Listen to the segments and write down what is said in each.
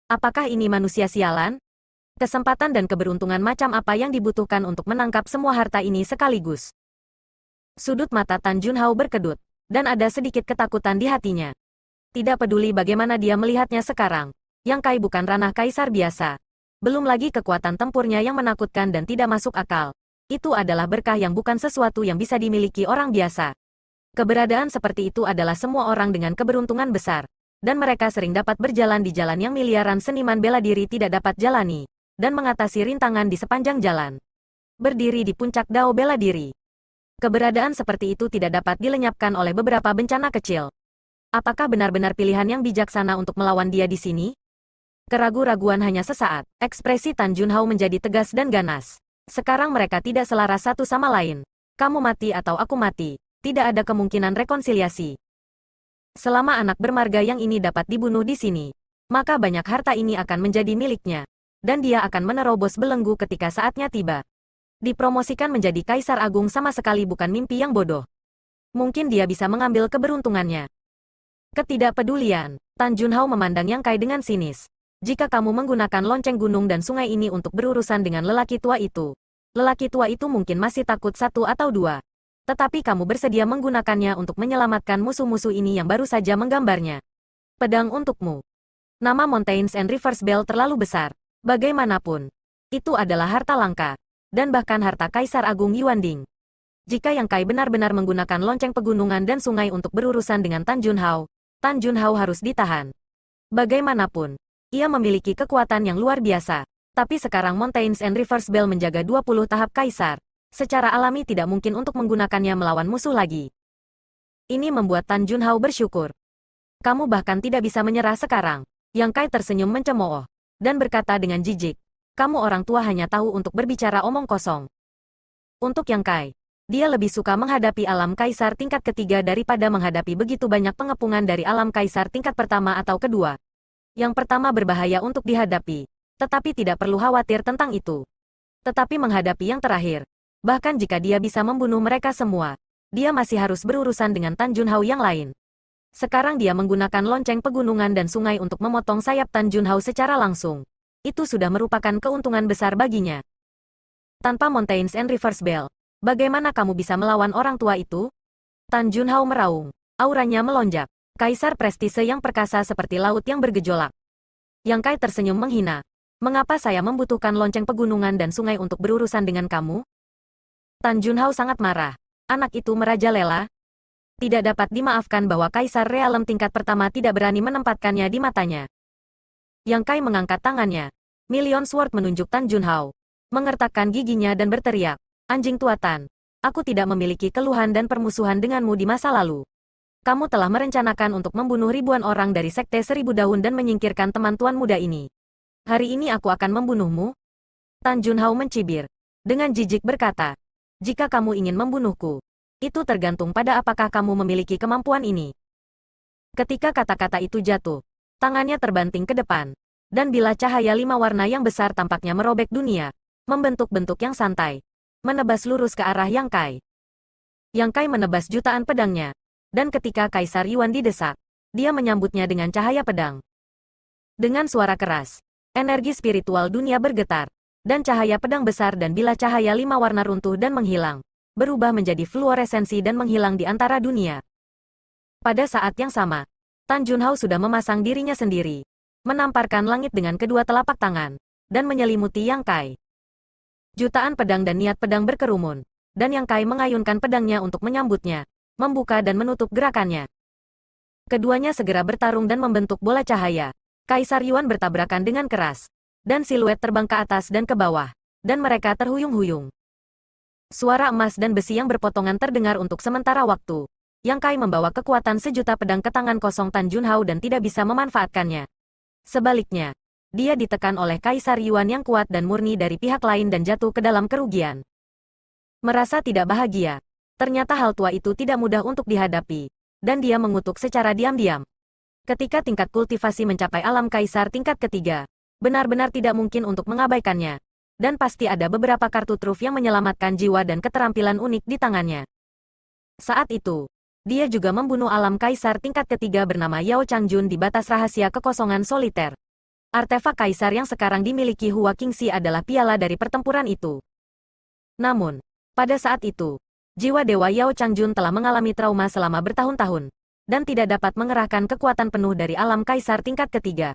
Apakah ini manusia sialan? Kesempatan dan keberuntungan macam apa yang dibutuhkan untuk menangkap semua harta ini sekaligus? Sudut mata Tan Junhao berkedut, dan ada sedikit ketakutan di hatinya. Tidak peduli bagaimana dia melihatnya sekarang, Yang Kai bukan ranah kaisar biasa. Belum lagi kekuatan tempurnya yang menakutkan dan tidak masuk akal. Itu adalah berkah yang bukan sesuatu yang bisa dimiliki orang biasa. Keberadaan seperti itu adalah semua orang dengan keberuntungan besar. Dan mereka sering dapat berjalan di jalan yang miliaran seniman bela diri tidak dapat jalani. Dan mengatasi rintangan di sepanjang jalan. Berdiri di puncak dao bela diri. Keberadaan seperti itu tidak dapat dilenyapkan oleh beberapa bencana kecil. Apakah benar-benar pilihan yang bijaksana untuk melawan dia di sini? Keraguan-raguan hanya sesaat. Ekspresi Tan Junhao menjadi tegas dan ganas. Sekarang mereka tidak selaras satu sama lain. Kamu mati atau aku mati. Tidak ada kemungkinan rekonsiliasi. Selama anak bermarga yang ini dapat dibunuh di sini, maka banyak harta ini akan menjadi miliknya. Dan dia akan menerobos belenggu ketika saatnya tiba. Dipromosikan menjadi Kaisar Agung sama sekali bukan mimpi yang bodoh. Mungkin dia bisa mengambil keberuntungannya. Ketidakpedulian. Tan Junhao memandang Yang Kai dengan sinis. Jika kamu menggunakan lonceng gunung dan sungai ini untuk berurusan dengan lelaki tua itu mungkin masih takut satu atau dua. Tetapi kamu bersedia menggunakannya untuk menyelamatkan musuh-musuh ini yang baru saja menggambarnya. Pedang untukmu. Nama Mountains and Rivers Bell terlalu besar. Bagaimanapun, itu adalah harta langka. Dan bahkan harta Kaisar Agung Yuanding. Jika Yang Kai benar-benar menggunakan lonceng pegunungan dan sungai untuk berurusan dengan Tan Junhao harus ditahan. Bagaimanapun, ia memiliki kekuatan yang luar biasa. Tapi sekarang Mountains and Rivers Bell menjaga 20 tahap kaisar. Secara alami tidak mungkin untuk menggunakannya melawan musuh lagi. Ini membuat Tan Junhao bersyukur. Kamu bahkan tidak bisa menyerah sekarang. Yang Kai tersenyum mencemooh. Dan berkata dengan jijik. Kamu orang tua hanya tahu untuk berbicara omong kosong. Untuk Yang Kai, dia lebih suka menghadapi alam kaisar tingkat ketiga daripada menghadapi begitu banyak pengepungan dari alam kaisar tingkat pertama atau kedua. Yang pertama berbahaya untuk dihadapi, tetapi tidak perlu khawatir tentang itu. Tetapi menghadapi yang terakhir, bahkan jika dia bisa membunuh mereka semua, dia masih harus berurusan dengan Tan Junhao yang lain. Sekarang dia menggunakan lonceng pegunungan dan sungai untuk memotong sayap Tan Junhao secara langsung. Itu sudah merupakan keuntungan besar baginya. Tanpa Mountains and Rivers Bell, bagaimana kamu bisa melawan orang tua itu? Tan Junhao meraung, auranya melonjak. Kaisar prestise yang perkasa seperti laut yang bergejolak. Yang Kai tersenyum menghina. Mengapa saya membutuhkan lonceng pegunungan dan sungai untuk berurusan dengan kamu? Tan Junhao sangat marah. Anak itu merajalela. Tidak dapat dimaafkan bahwa Kaisar Realem tingkat pertama tidak berani menempatkannya di matanya. Yang Kai mengangkat tangannya. Million Sword menunjuk Tan Junhao. Mengertakkan giginya dan berteriak. Anjing tua Tan. Aku tidak memiliki keluhan dan permusuhan denganmu di masa lalu. Kamu telah merencanakan untuk membunuh ribuan orang dari Sekte Seribu Daun dan menyingkirkan teman tuan muda ini. Hari ini aku akan membunuhmu. Tan Junhao mencibir. Dengan jijik berkata, jika kamu ingin membunuhku, itu tergantung pada apakah kamu memiliki kemampuan ini. Ketika kata-kata itu jatuh, tangannya terbanting ke depan. Dan bila cahaya 5 warna yang besar tampaknya merobek dunia, membentuk bentuk yang santai, menebas lurus ke arah Yang Kai. Yang Kai menebas jutaan pedangnya. Dan ketika Kaisar Yuan didesak, dia menyambutnya dengan cahaya pedang. Dengan suara keras, energi spiritual dunia bergetar, dan cahaya pedang besar dan bila cahaya 5 warna runtuh dan menghilang, berubah menjadi fluoresensi dan menghilang di antara dunia. Pada saat yang sama, Tan Junhao sudah memasang dirinya sendiri, menamparkan langit dengan kedua telapak tangan, dan menyelimuti Yang Kai. Jutaan pedang dan niat pedang berkerumun, dan Yang Kai mengayunkan pedangnya untuk menyambutnya, membuka dan menutup gerakannya. Keduanya segera bertarung dan membentuk bola cahaya. Kaisar Yuan bertabrakan dengan keras, dan siluet terbang ke atas dan ke bawah, dan mereka terhuyung-huyung. Suara emas dan besi yang berpotongan terdengar untuk sementara waktu. Yang Kai membawa kekuatan sejuta pedang ke tangan kosong Tan Junhao dan tidak bisa memanfaatkannya. Sebaliknya, dia ditekan oleh Kaisar Yuan yang kuat dan murni dari pihak lain dan jatuh ke dalam kerugian. Merasa tidak bahagia. Ternyata hal tua itu tidak mudah untuk dihadapi, dan dia mengutuk secara diam-diam. Ketika tingkat kultivasi mencapai alam kaisar tingkat ketiga, benar-benar tidak mungkin untuk mengabaikannya. Dan pasti ada beberapa kartu truf yang menyelamatkan jiwa dan keterampilan unik di tangannya. Saat itu, dia juga membunuh alam kaisar tingkat ketiga bernama Yao Changjun di batas rahasia kekosongan soliter. Artefak kaisar yang sekarang dimiliki Hua Qingxi adalah piala dari pertempuran itu. Namun, pada saat itu, jiwa Dewa Yao Changjun telah mengalami trauma selama bertahun-tahun, dan tidak dapat mengerahkan kekuatan penuh dari alam kaisar tingkat ketiga.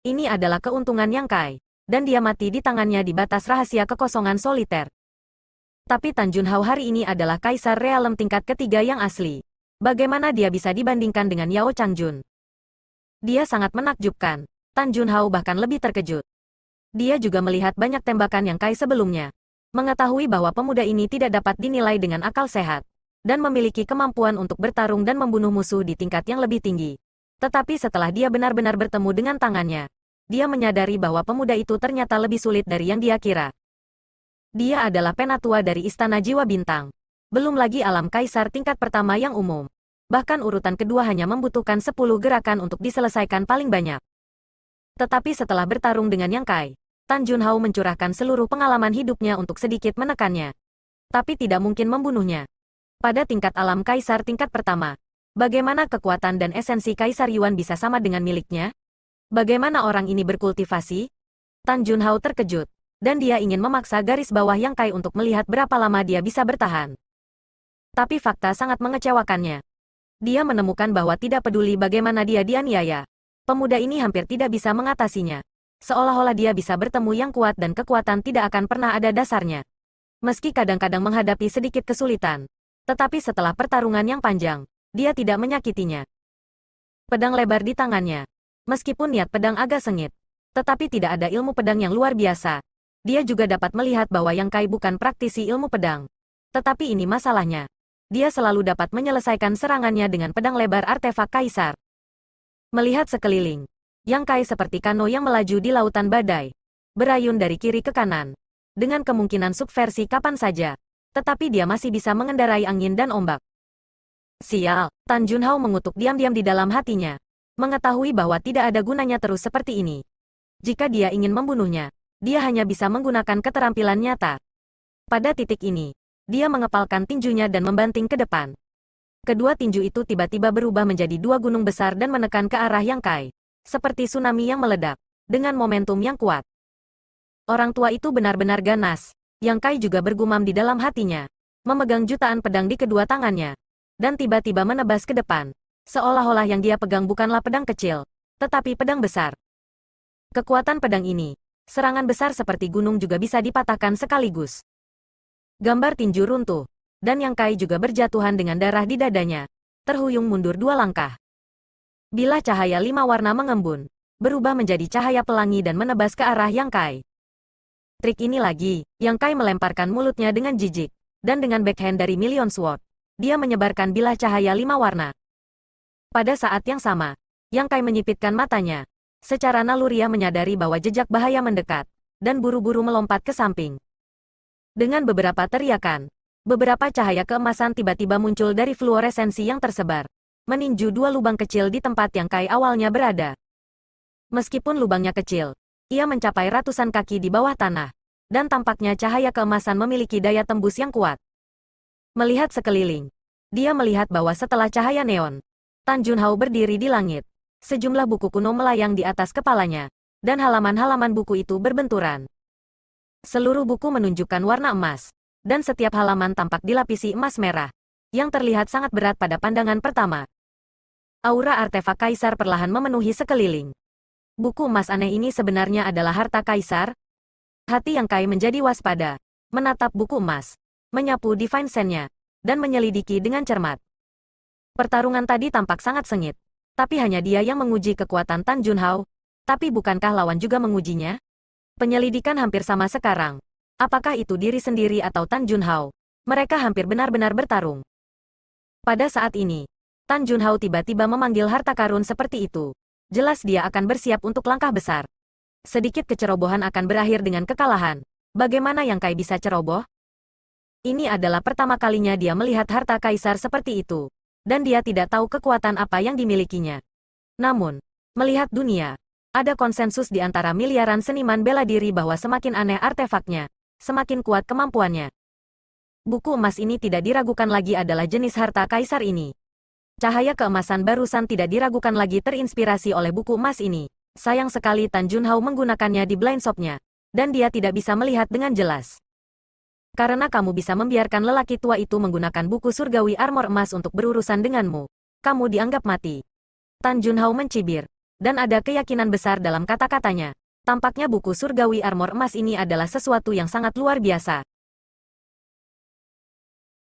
Ini adalah keuntungan Yang Kai, dan dia mati di tangannya di batas rahasia kekosongan soliter. Tapi Tan Junhao hari ini adalah kaisar realem tingkat ketiga yang asli. Bagaimana dia bisa dibandingkan dengan Yao Changjun? Dia sangat menakjubkan. Tan Junhao bahkan lebih terkejut. Dia juga melihat banyak tembakan Yang Kai sebelumnya. Mengetahui bahwa pemuda ini tidak dapat dinilai dengan akal sehat, dan memiliki kemampuan untuk bertarung dan membunuh musuh di tingkat yang lebih tinggi. Tetapi setelah dia benar-benar bertemu dengan tangannya, dia menyadari bahwa pemuda itu ternyata lebih sulit dari yang dia kira. Dia adalah penatua dari Istana Jiwa Bintang. Belum lagi alam kaisar tingkat pertama yang umum. Bahkan urutan kedua hanya membutuhkan 10 gerakan untuk diselesaikan paling banyak. Tetapi setelah bertarung dengan Yang Kai, Tan Junhao mencurahkan seluruh pengalaman hidupnya untuk sedikit menekannya. Tapi tidak mungkin membunuhnya. Pada tingkat alam kaisar tingkat pertama, bagaimana kekuatan dan esensi Kaisar Yuan bisa sama dengan miliknya? Bagaimana orang ini berkultivasi? Tan Junhao terkejut, dan dia ingin memaksa garis bawah Yang Kai untuk melihat berapa lama dia bisa bertahan. Tapi fakta sangat mengecewakannya. Dia menemukan bahwa tidak peduli bagaimana dia dianiaya, pemuda ini hampir tidak bisa mengatasinya. Seolah-olah dia bisa bertemu yang kuat dan kekuatan tidak akan pernah ada dasarnya. Meski kadang-kadang menghadapi sedikit kesulitan, tetapi setelah pertarungan yang panjang, dia tidak menyakitinya. Pedang lebar di tangannya. Meskipun niat pedang agak sengit, tetapi tidak ada ilmu pedang yang luar biasa. Dia juga dapat melihat bahwa Yang Kai bukan praktisi ilmu pedang. Tetapi ini masalahnya. Dia selalu dapat menyelesaikan serangannya dengan pedang lebar artefak kaisar. Melihat sekeliling, Yang Kai seperti kano yang melaju di lautan badai, berayun dari kiri ke kanan, dengan kemungkinan subversi kapan saja. Tetapi dia masih bisa mengendarai angin dan ombak. Sial, Tan Junhao mengutuk diam-diam di dalam hatinya, mengetahui bahwa tidak ada gunanya terus seperti ini. Jika dia ingin membunuhnya, dia hanya bisa menggunakan keterampilan nyata. Pada titik ini, dia mengepalkan tinjunya dan membanting ke depan. Kedua tinju itu tiba-tiba berubah menjadi dua gunung besar dan menekan ke arah Yang Kai, seperti tsunami yang meledak, dengan momentum yang kuat. Orang tua itu benar-benar ganas. Yang Kai juga bergumam di dalam hatinya, memegang jutaan pedang di kedua tangannya, dan tiba-tiba menebas ke depan, seolah-olah yang dia pegang bukanlah pedang kecil, tetapi pedang besar. Kekuatan pedang ini, serangan besar seperti gunung juga bisa dipatahkan sekaligus. Gambar tinju runtuh, dan Yang Kai juga berjatuhan dengan darah di dadanya, terhuyung mundur 2 langkah. Bilah cahaya 5 warna mengembun, berubah menjadi cahaya pelangi dan menebas ke arah Yang Kai. Trik ini lagi, Yang Kai melemparkan mulutnya dengan jijik, dan dengan backhand dari Million Sword, dia menyebarkan bilah cahaya 5 warna. Pada saat yang sama, Yang Kai menyipitkan matanya, secara naluriah menyadari bahwa jejak bahaya mendekat, dan buru-buru melompat ke samping. Dengan beberapa teriakan, beberapa cahaya keemasan tiba-tiba muncul dari fluoresensi yang tersebar, meninju 2 lubang kecil di tempat Yang Kai awalnya berada. Meskipun lubangnya kecil, ia mencapai ratusan kaki di bawah tanah, dan tampaknya cahaya keemasan memiliki daya tembus yang kuat. Melihat sekeliling, dia melihat bahwa setelah cahaya neon, Tan Junhao berdiri di langit. Sejumlah buku kuno melayang di atas kepalanya, dan halaman-halaman buku itu berbenturan. Seluruh buku menunjukkan warna emas, dan setiap halaman tampak dilapisi emas merah, yang terlihat sangat berat pada pandangan pertama. Aura artefak kaisar perlahan memenuhi sekeliling. Buku emas aneh ini sebenarnya adalah harta kaisar? Hati Yang Kai menjadi waspada, menatap buku emas, menyapu Divine Sense-nya, dan menyelidiki dengan cermat. Pertarungan tadi tampak sangat sengit, tapi hanya dia yang menguji kekuatan Tan Junhao. Tapi bukankah lawan juga mengujinya? Penyelidikan hampir sama sekarang. Apakah itu diri sendiri atau Tan Junhao? Mereka hampir benar-benar bertarung. Pada saat ini, Tan Junhao tiba-tiba memanggil harta karun seperti itu. Jelas dia akan bersiap untuk langkah besar. Sedikit kecerobohan akan berakhir dengan kekalahan. Bagaimana Yang Kai bisa ceroboh? Ini adalah pertama kalinya dia melihat harta kaisar seperti itu, dan dia tidak tahu kekuatan apa yang dimilikinya. Namun, melihat dunia, ada konsensus di antara miliaran seniman bela diri bahwa semakin aneh artefaknya, semakin kuat kemampuannya. Buku emas ini tidak diragukan lagi adalah jenis harta kaisar ini. Cahaya keemasan barusan tidak diragukan lagi terinspirasi oleh buku emas ini. Sayang sekali Tan Junhao menggunakannya di blind shop-nya, dan dia tidak bisa melihat dengan jelas. Karena kamu bisa membiarkan lelaki tua itu menggunakan buku surgawi armor emas untuk berurusan denganmu, kamu dianggap mati. Tan Junhao mencibir, dan ada keyakinan besar dalam kata-katanya. Tampaknya buku surgawi armor emas ini adalah sesuatu yang sangat luar biasa,